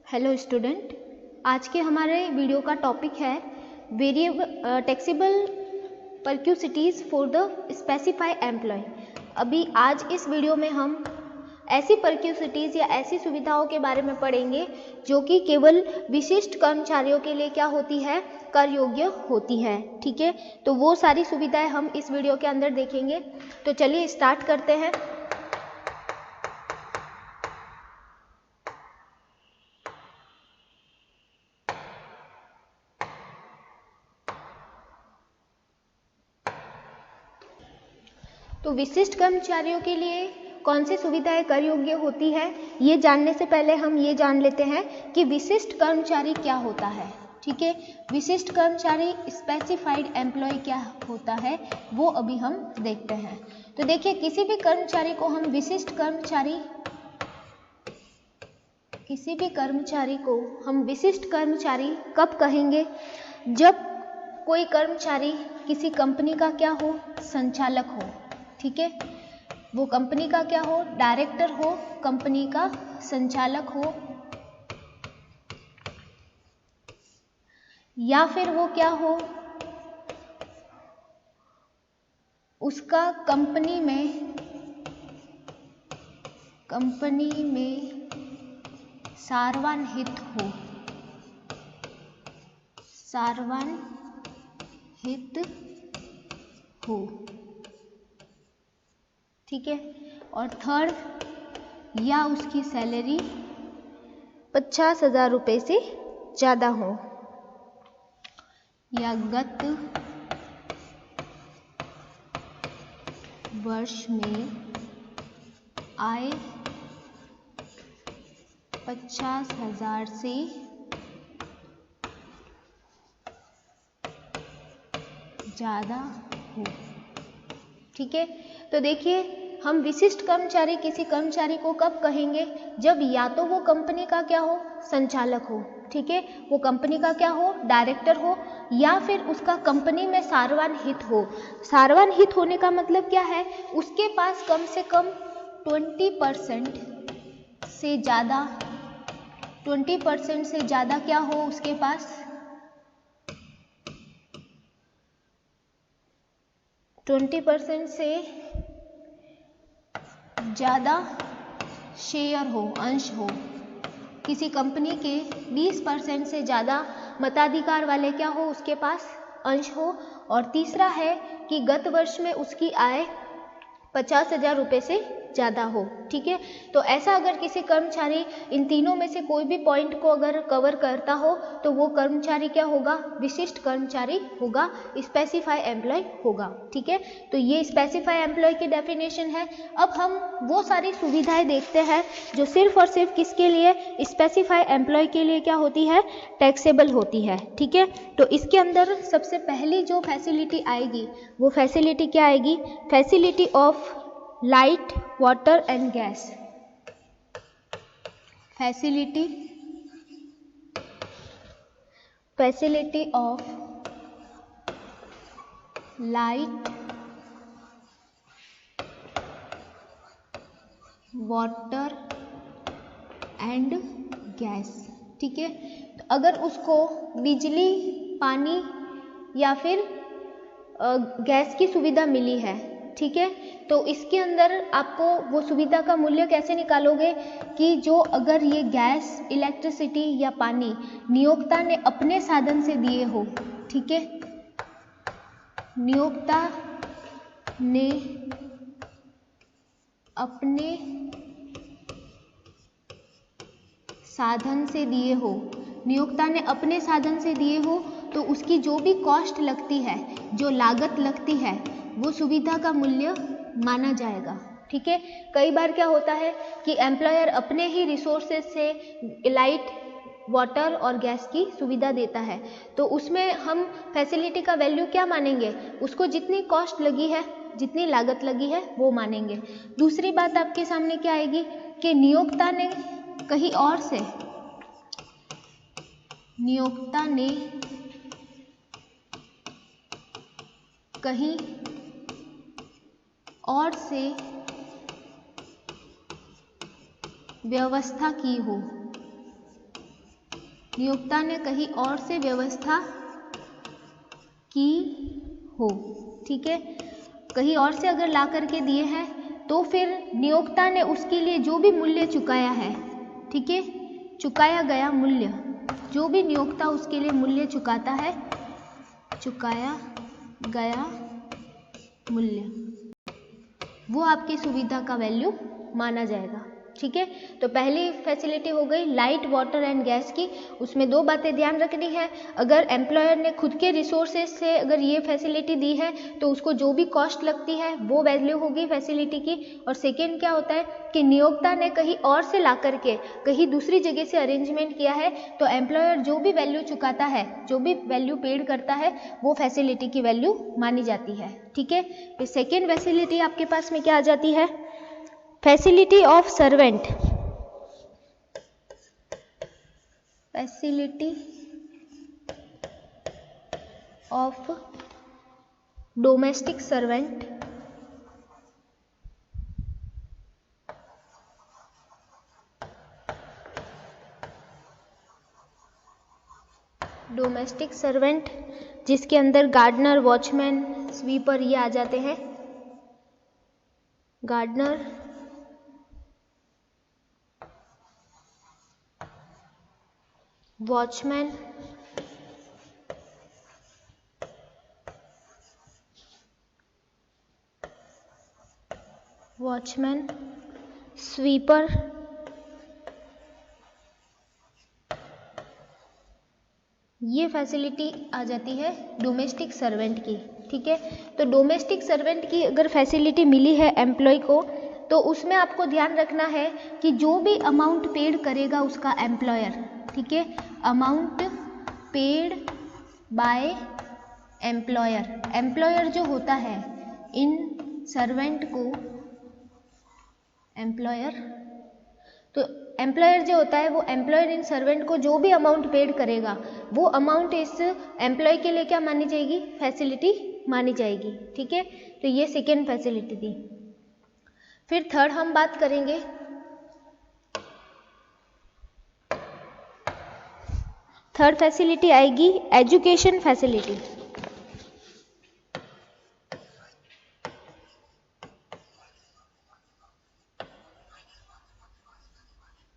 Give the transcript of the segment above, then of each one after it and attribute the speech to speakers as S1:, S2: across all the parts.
S1: Hello student, आज के हमारे वीडियो का टॉपिक है variable taxable perquisites for the specified employee. अभी आज इस वीडियो में हम ऐसी परक्यूसिटीज़ या ऐसी सुविधाओं के बारे में पढ़ेंगे जो कि केवल विशिष्ट कर्मचारियों के लिए क्या होती है, कर योग्य होती है। ठीक है, तो वो सारी सुविधाएं हम इस वीडियो के अंदर देखेंगे। तो चलिए स्टार्ट करते हैं। तो विशिष्ट कर्मचारियों के लिए कौन सी सुविधाएं कर योग्य होती है, ये जानने से पहले हम ये जान लेते हैं कि विशिष्ट कर्मचारी क्या होता है। ठीक है, विशिष्ट कर्मचारी स्पेसिफाइड एम्प्लॉय क्या होता है वो अभी हम देखते हैं। तो देखिए, किसी भी कर्मचारी को हम विशिष्ट कर्मचारी कब कहेंगे? जब कोई कर्मचारी किसी कंपनी का क्या हो, संचालक हो। ठीक है, वो कंपनी का क्या हो, डायरेक्टर हो, कंपनी का संचालक हो, या फिर वो क्या हो, उसका कंपनी में सार्वजनिक हो। ठीक है, और थर्ड, या उसकी सैलरी 50,000 रुपये से ज़्यादा हो, या गत वर्ष में आय 50,000 से ज़्यादा हो। ठीक है, तो देखिए, हम विशिष्ट कर्मचारी किसी कर्मचारी को कब कहेंगे? जब या तो वो कंपनी का क्या हो, संचालक हो। ठीक है, वो कंपनी का क्या हो, डायरेक्टर हो, या फिर उसका कंपनी में सार्वजनिक हित हो। सार्वजनिक हित होने का मतलब क्या है? उसके पास कम से कम 20% से ज़्यादा क्या हो, उसके पास 20% से ज़्यादा शेयर हो, अंश हो। किसी कंपनी के 20% से ज़्यादा मताधिकार वाले क्या हो, उसके पास अंश हो। और तीसरा है कि गत वर्ष में उसकी आय 50,000 रुपये से ज़्यादा हो। ठीक है, तो ऐसा अगर किसी कर्मचारी इन तीनों में से कोई भी पॉइंट को अगर कवर करता हो तो वो कर्मचारी क्या होगा, विशिष्ट कर्मचारी होगा, स्पेसिफाई एम्प्लॉय होगा। ठीक है, तो ये स्पेसिफाई एम्प्लॉय की डेफिनेशन है। अब हम वो सारी सुविधाएं देखते हैं जो सिर्फ और सिर्फ किसके लिए, स्पेसिफाई एम्प्लॉय के लिए क्या होती है, टैक्सेबल होती है। ठीक है, तो इसके अंदर सबसे पहली जो फैसिलिटी आएगी वो फैसिलिटी क्या आएगी? Facility of light, water and gas. Facility of light, water and gas. ठीक है, तो अगर उसको बिजली, पानी या फिर गैस की सुविधा मिली है, ठीक है, तो इसके अंदर आपको वो सुविधा का मूल्य कैसे निकालोगे कि जो अगर ये गैस, इलेक्ट्रिसिटी या पानी नियोक्ता ने अपने साधन से दिए हो। ठीक है, नियोक्ता ने अपने साधन से दिए हो, तो उसकी जो भी कॉस्ट लगती है, जो लागत लगती है, वो सुविधा का मूल्य माना जाएगा। ठीक है, कई बार क्या होता है कि एम्प्लॉयर अपने ही रिसोर्सेज से लाइट, वाटर और गैस की सुविधा देता है, तो उसमें हम फैसिलिटी का वैल्यू क्या मानेंगे? उसको जितनी कॉस्ट लगी है, जितनी लागत लगी है वो मानेंगे। दूसरी बात आपके सामने क्या आएगी कि नियोक्ता ने कहीं और से व्यवस्था की हो। नियोक्ता ने कहीं और से व्यवस्था की हो, ठीक है, कहीं और से अगर ला करके दिए हैं तो फिर नियोक्ता ने उसके लिए जो भी मूल्य चुकाया है, ठीक है, चुकाया गया मूल्य, जो भी नियोक्ता उसके लिए मूल्य चुकाता है, चुकाया गया मूल्य, वो आपकी सुविधा का वैल्यू माना जाएगा, ठीक है। तो पहली फैसिलिटी हो गई लाइट, वाटर एंड गैस की। उसमें दो बातें ध्यान रखनी है, अगर एम्प्लॉयर ने खुद के रिसोर्सेज से अगर ये फैसिलिटी दी है तो उसको जो भी कॉस्ट लगती है वो वैल्यू होगी फैसिलिटी की। और सेकेंड क्या होता है कि नियोक्ता ने कहीं और से ला करके कहीं दूसरी जगह से अरेंजमेंट किया है तो एम्प्लॉयर जो भी वैल्यू चुकाता है, जो भी वैल्यू पेड करता है वो फैसिलिटी की वैल्यू मानी जाती है, ठीक है। फिर सेकेंड फैसिलिटी आपके पास में क्या आ जाती है, facility of servant, facility of domestic servant, domestic servant जिसके अंदर गार्डनर, वॉचमैन, स्वीपर ये आ जाते हैं। गार्डनर, वॉचमैन, स्वीपर, ये फैसिलिटी आ जाती है डोमेस्टिक सर्वेंट की, ठीक है। तो डोमेस्टिक सर्वेंट की अगर फैसिलिटी मिली है एम्प्लॉय को तो उसमें आपको ध्यान रखना है कि जो भी अमाउंट पेड करेगा उसका एम्प्लॉयर, ठीक है, amount paid by employer, employer जो होता है इन सर्वेंट को, एम्प्लॉयर, तो एम्प्लॉयर जो होता है वो एम्प्लॉयर इन सर्वेंट को जो भी अमाउंट पेड करेगा वो अमाउंट इस एम्प्लॉय के लिए क्या मानी जाएगी, फैसिलिटी मानी जाएगी, ठीक है। तो ये सेकेंड फैसिलिटी थी। फिर थर्ड हम बात करेंगे थर्ड फैसिलिटी आएगी education facility.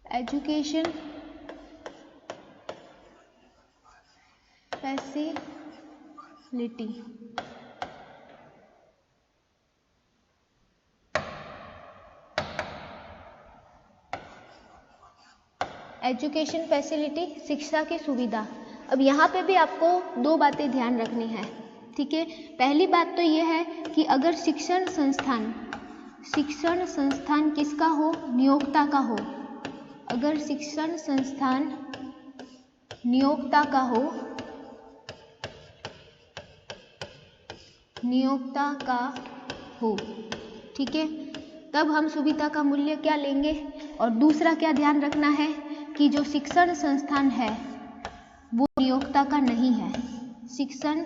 S1: Education facility, education facility, शिक्षा की सुविधा। अब यहाँ पे भी आपको दो बातें ध्यान रखनी है, ठीक है। पहली बात तो ये है कि अगर शिक्षण संस्थान किसका हो, नियोक्ता का हो, अगर शिक्षण संस्थान नियोक्ता का हो, ठीक है, तब हम सुविधा का मूल्य क्या लेंगे। और दूसरा क्या ध्यान रखना है कि जो शिक्षण संस्थान है वो नियोक्ता का नहीं है, शिक्षण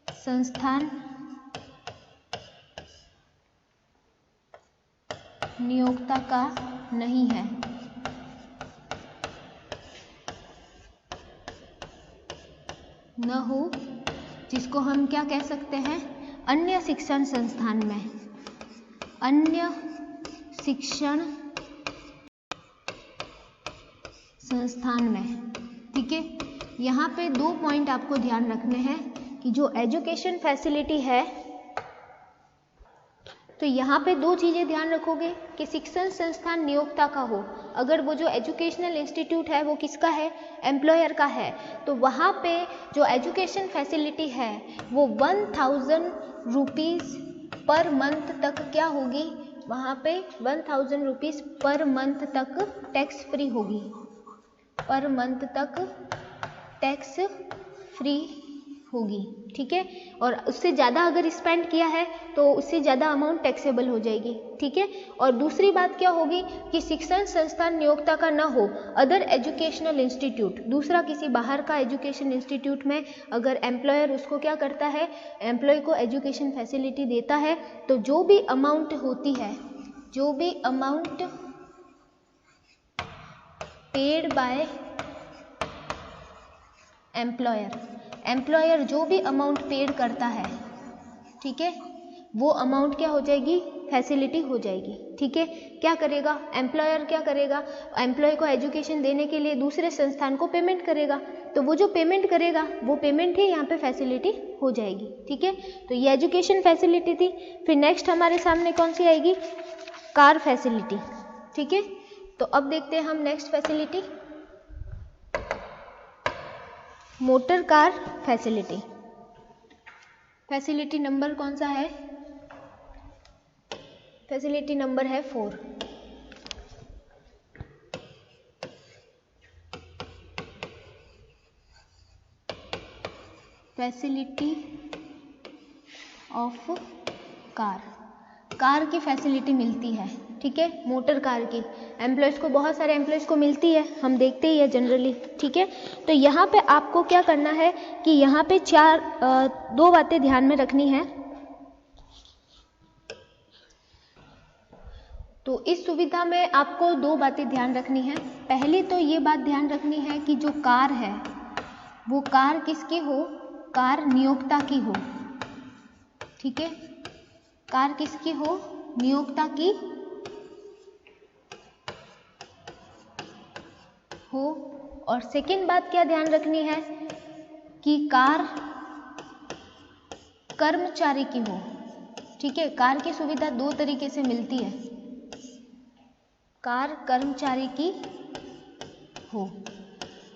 S1: संस्थान नियोक्ता का नहीं है, न हो, जिसको हम क्या कह सकते हैं, अन्य शिक्षण संस्थान में, अन्य शिक्षण संस्थान में, ठीक है। यहाँ पे दो पॉइंट आपको ध्यान रखने हैं कि जो एजुकेशन फैसिलिटी है तो यहाँ पे दो चीज़ें ध्यान रखोगे कि शिक्षण संस्थान नियोक्ता का हो, अगर वो जो एजुकेशनल इंस्टीट्यूट है वो किसका है, एम्प्लॉयर का है, तो वहाँ पे जो एजुकेशन फैसिलिटी है वो 1000 रुपीज़ पर मंथ तक क्या होगी, वहाँ पे 1000 रुपीज़ पर मंथ तक टैक्स फ्री होगी, पर मंथ तक टैक्स फ्री होगी, ठीक है। और उससे ज़्यादा अगर स्पेंड किया है तो उससे ज़्यादा अमाउंट टैक्सेबल हो जाएगी, ठीक है। और दूसरी बात क्या होगी कि शिक्षण संस्थान नियोक्ता का ना हो, अदर एजुकेशनल इंस्टीट्यूट, दूसरा किसी बाहर का एजुकेशन इंस्टीट्यूट में अगर एम्प्लॉयर उसको क्या करता है, एम्प्लॉय को एजुकेशन फैसिलिटी देता है, तो जो भी अमाउंट होती है, जो भी अमाउंट पेड बाय एम्प्लॉयर जो भी अमाउंट पेड करता है, ठीक है, वो अमाउंट क्या हो जाएगी, फैसिलिटी हो जाएगी। ठीक है, क्या करेगा एम्प्लॉयर, क्या करेगा, एम्प्लॉय को एजुकेशन देने के लिए दूसरे संस्थान को पेमेंट करेगा, तो वो जो पेमेंट करेगा वो पेमेंट ही यहाँ पे फैसिलिटी हो जाएगी। ठीक है, तो ये एजुकेशन फैसिलिटी थी। फिर नेक्स्ट हमारे सामने कौन सी आएगी, कार फैसिलिटी। ठीक है, तो अब देखते हैं हम next facility, motor car facility. Facility number कौन सा है, फैसिलिटी नंबर है 4। फैसिलिटी ऑफ कार की फैसिलिटी मिलती है। ठीक है, मोटर कार की एम्प्लॉयज़ को, बहुत सारे एम्प्लॉयज़ को मिलती है, हम देखते ही है जनरली। ठीक है, तो यहाँ पे आपको क्या करना है कि यहाँ पे दो बातें ध्यान में रखनी है। तो इस सुविधा में आपको दो बातें ध्यान रखनी है। पहली तो ये बात ध्यान रखनी है कि जो कार है वो कार किसकी हो, कार नियोक्ता की हो। ठीक है, कार किसकी हो, नियोक्ता की हो। और सेकंड बात क्या ध्यान रखनी है कि कार कर्मचारी की हो। ठीक है, कार की सुविधा दो तरीके से मिलती है, कार कर्मचारी की हो।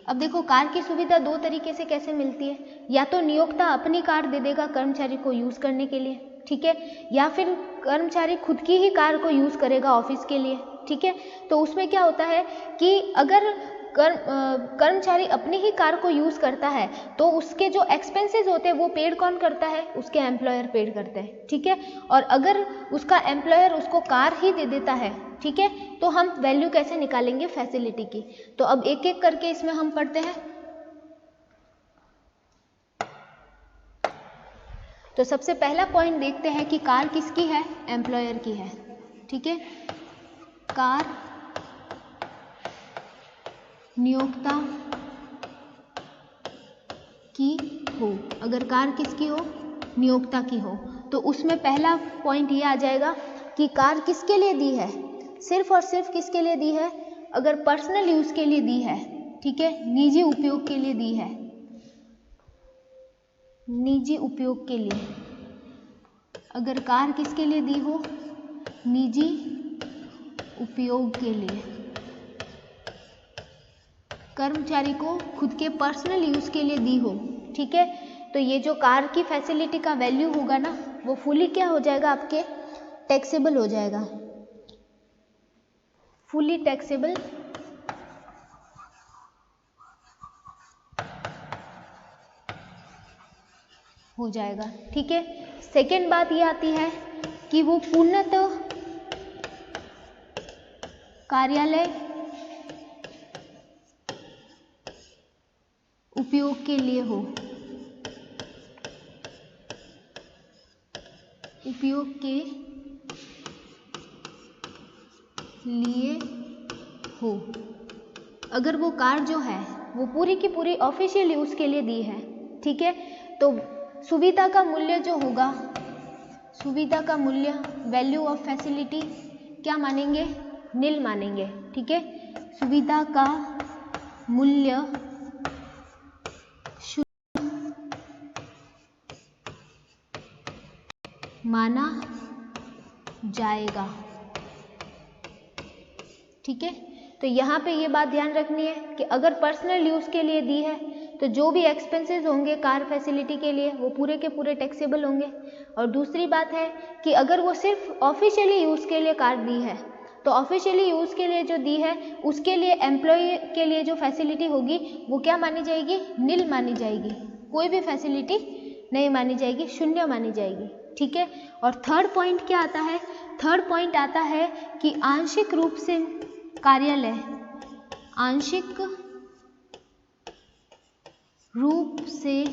S1: अब देखो, कार की सुविधा दो तरीके से कैसे मिलती है, या तो नियोक्ता अपनी कार दे देगा कर्मचारी को यूज करने के लिए, ठीक है, या फिर कर्मचारी खुद की ही कार को यूज करेगा ऑफिस के लिए। ठीक है, तो उसमें क्या होता है कि अगर कर्मचारी अपनी ही कार को यूज करता है तो उसके जो एक्सपेंसेस होते हैं वो पेड कौन करता है, उसके एम्प्लॉयर पेड करते हैं। ठीक है, और अगर उसका एम्प्लॉयर उसको कार ही दे देता है, ठीक है, तो हम वैल्यू कैसे निकालेंगे फैसिलिटी की। तो अब एक एक करके इसमें हम पढ़ते हैं। तो सबसे पहला पॉइंट देखते हैं कि कार किसकी है, एम्प्लॉयर की है। ठीक है, कार नियोक्ता की हो। अगर कार किसकी हो, नियोक्ता की हो, तो उसमें पहला पॉइंट ये आ जाएगा कि कार किसके लिए दी है, सिर्फ और सिर्फ किसके लिए दी है, अगर पर्सनल यूज के लिए दी है, ठीक है, निजी उपयोग के लिए दी है, निजी उपयोग के लिए। अगर कार किसके लिए दी हो, निजी उपयोग के लिए, कर्मचारी को खुद के पर्सनल यूज के लिए दी हो। ठीक है, तो ये जो कार की फैसिलिटी का वैल्यू होगा ना, वो फुली क्या हो जाएगा, आपके टैक्सेबल हो जाएगा, फुली टैक्सेबल हो जाएगा। ठीक है, सेकेंड बात ये आती है कि वो पूर्णतः कार्यालय उपयोग के लिए हो, उपयोग के लिए हो। अगर वो कार जो है वो पूरी की पूरी ऑफिशियल यूज के लिए दी है, ठीक है, तो सुविधा का मूल्य जो होगा, सुविधा का मूल्य, वैल्यू ऑफ फैसिलिटी क्या मानेंगे, नील मानेंगे। ठीक है, सुविधा का मूल्य माना जाएगा। ठीक है, तो यहाँ पे ये बात ध्यान रखनी है कि अगर पर्सनल यूज के लिए दी है तो जो भी एक्सपेंसेस होंगे कार फैसिलिटी के लिए वो पूरे के पूरे टैक्सेबल होंगे। और दूसरी बात है कि अगर वो सिर्फ ऑफिशियली यूज के लिए कार दी है तो ऑफिशियली यूज के लिए जो दी है उसके लिए एम्प्लॉय के लिए जो फैसिलिटी होगी वो क्या मानी जाएगी, नील मानी जाएगी, कोई भी फैसिलिटी नहीं मानी जाएगी, शून्य मानी जाएगी। ठीक है, और थर्ड पॉइंट क्या आता है, थर्ड पॉइंट आता है कि आंशिक रूप से कार्यालय, आंशिक रूप से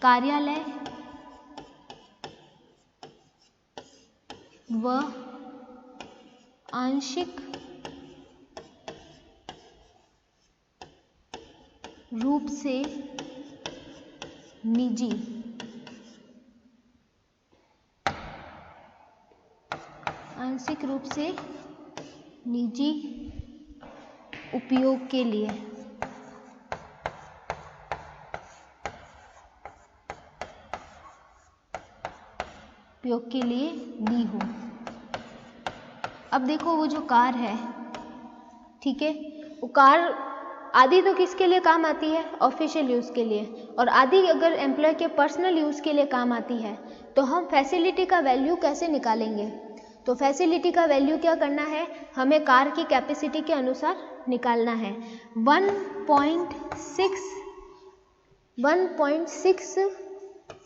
S1: कार्यालय व आंशिक रूप से निजी आंशिक रूप से निजी उपयोग के लिए ली हो। अब देखो वो जो कार है, ठीक है, वो कार आधी तो किसके लिए काम आती है? ऑफिशियल यूज़ के लिए, और आधी अगर एम्प्लॉय के पर्सनल यूज़ के लिए काम आती है। तो हम फैसिलिटी का वैल्यू कैसे निकालेंगे? तो फैसिलिटी का वैल्यू क्या करना है? हमें कार की कैपेसिटी के अनुसार निकालना है। 1.6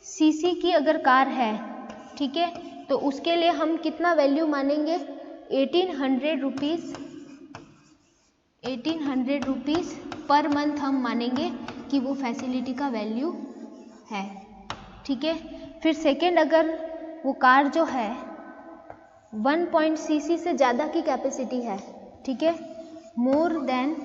S1: सीसी की अगर कार है, ठीक है, तो उसके लिए हम कितना वैल्यू मानेंगे? 1800 रुपीज़ पर मंथ हम मानेंगे कि वो फैसिलिटी का वैल्यू है, ठीक है। फिर सेकेंड, अगर वो कार जो है 1 सीसी से ज़्यादा की कैपेसिटी है, ठीक है, मोर देन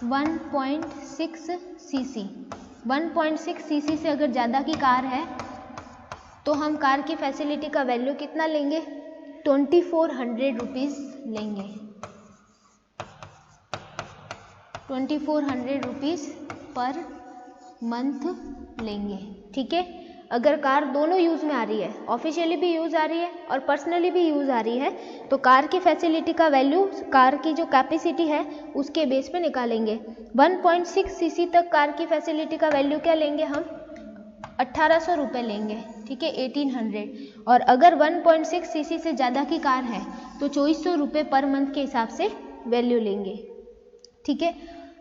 S1: 1.6 सीसी से अगर ज़्यादा की कार है तो हम कार की फैसिलिटी का वैल्यू कितना लेंगे? 2400 रुपीज़ लेंगे। 2400 रुपीज़ पर मंथ लेंगे, ठीक है। अगर कार दोनों यूज़ में आ रही है, ऑफिशियली भी यूज़ आ रही है और पर्सनली भी यूज़ आ रही है, तो कार की फैसिलिटी का वैल्यू कार की जो कैपेसिटी है उसके बेस पे निकालेंगे। 1.6 सीसी तक कार की फैसिलिटी का वैल्यू क्या लेंगे हम? 1800 रुपये लेंगे, ठीक है, 1800। और अगर 1.6 सीसी से ज़्यादा की कार है तो 2400 रुपये पर मंथ के हिसाब से वैल्यू लेंगे, ठीक है।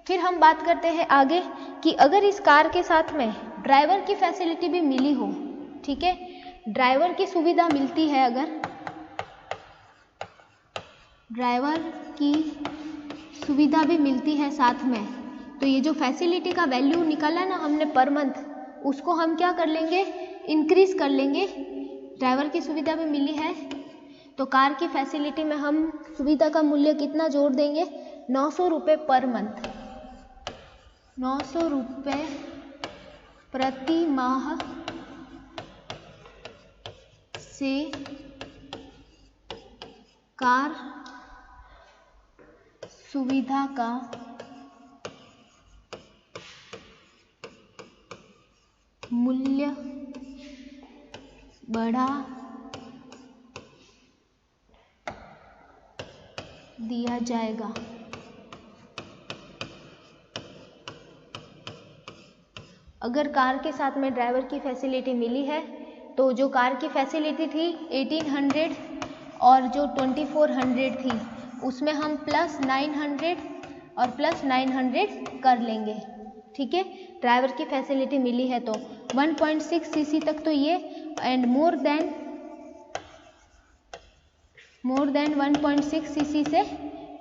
S1: फिर हम बात करते हैं आगे कि अगर इस कार के साथ में ड्राइवर की फैसिलिटी भी मिली हो, ठीक है, ड्राइवर की सुविधा मिलती है, अगर ड्राइवर की सुविधा भी मिलती है साथ में, तो ये जो फैसिलिटी का वैल्यू निकाला ना हमने पर मंथ, उसको हम क्या कर लेंगे? इंक्रीज कर लेंगे। ड्राइवर की सुविधा भी मिली है तो कार की फैसिलिटी में हम सुविधा का मूल्य कितना जोड़ देंगे? 900 रुपये पर मंथ, 900 रुपये प्रति माह से कार सुविधा का मूल्य बढ़ा दिया जाएगा। अगर कार के साथ में ड्राइवर की फैसिलिटी मिली है तो जो कार की फैसिलिटी थी 1800 और जो 2400 थी उसमें हम प्लस 900 और प्लस 900 कर लेंगे, ठीक है। ड्राइवर की फैसिलिटी मिली है तो 1.6 सीसी तक तो ये, एंड मोर देन 1.6 सीसी से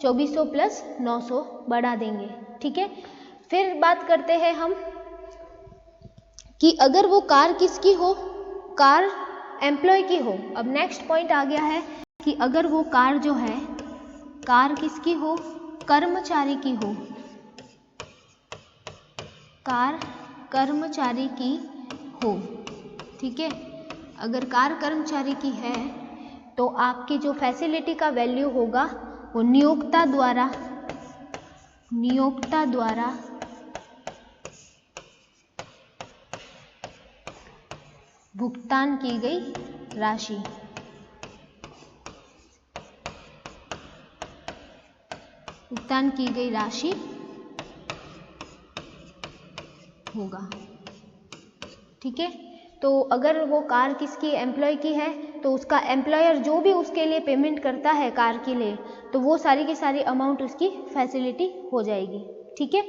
S1: 2400 प्लस 900 बढ़ा देंगे, ठीक है। फिर बात करते हैं हम कि अगर वो कार किसकी हो? कार एम्प्लॉय की हो। अब नेक्स्ट पॉइंट आ गया है कि अगर वो कार जो है, कार किसकी हो? कर्मचारी की हो। कार कर्मचारी की हो, ठीक है। अगर कार कर्मचारी की है तो आपकी जो फैसिलिटी का वैल्यू होगा वो नियोक्ता द्वारा भुगतान की गई राशि, होगा, ठीक है। तो अगर वो कार किसकी? एम्प्लॉय की है तो उसका एम्प्लॉयर जो भी उसके लिए पेमेंट करता है कार के लिए, तो वो सारी की सारी अमाउंट उसकी फैसिलिटी हो जाएगी, ठीक है।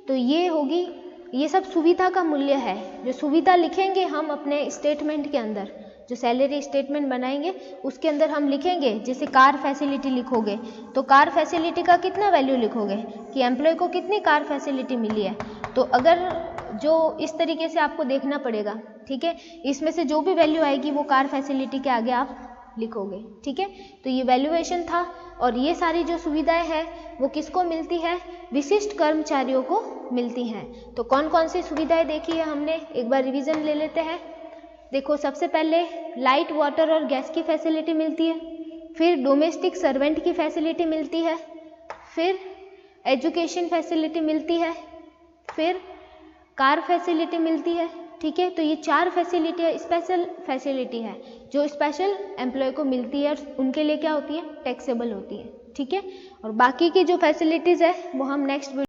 S1: तो ये होगी, ये सब सुविधा का मूल्य है। जो सुविधा लिखेंगे हम अपने स्टेटमेंट के अंदर, जो सैलरी स्टेटमेंट बनाएंगे उसके अंदर हम लिखेंगे, जैसे कार फैसिलिटी लिखोगे तो कार फैसिलिटी का कितना वैल्यू लिखोगे कि एम्प्लॉय को कितनी कार फैसिलिटी मिली है। तो अगर जो इस तरीके से आपको देखना पड़ेगा, ठीक है, इसमें से जो भी वैल्यू आएगी वो कार फैसिलिटी के आगे आप लिखोगे, ठीक है। तो ये वैल्यूएशन था और ये सारी जो सुविधाएं हैं वो किसको मिलती है, विशिष्ट कर्मचारियों को मिलती हैं। तो कौन कौन सी सुविधाएं देखी है हमने, एक बार रिवीजन ले लेते हैं। देखो सबसे पहले लाइट, वाटर और गैस की फैसिलिटी मिलती है, फिर डोमेस्टिक सर्वेंट की फैसिलिटी मिलती है, फिर एजुकेशन फैसिलिटी मिलती है, फिर कार फैसिलिटी मिलती है, ठीक है। तो ये 4 फैसिलिटी स्पेशल फैसिलिटी है जो स्पेशल एम्प्लॉय को मिलती है और उनके लिए क्या होती है, टैक्सेबल होती है, ठीक है। और बाकी की जो फैसिलिटीज़ है वो हम नेक्स्ट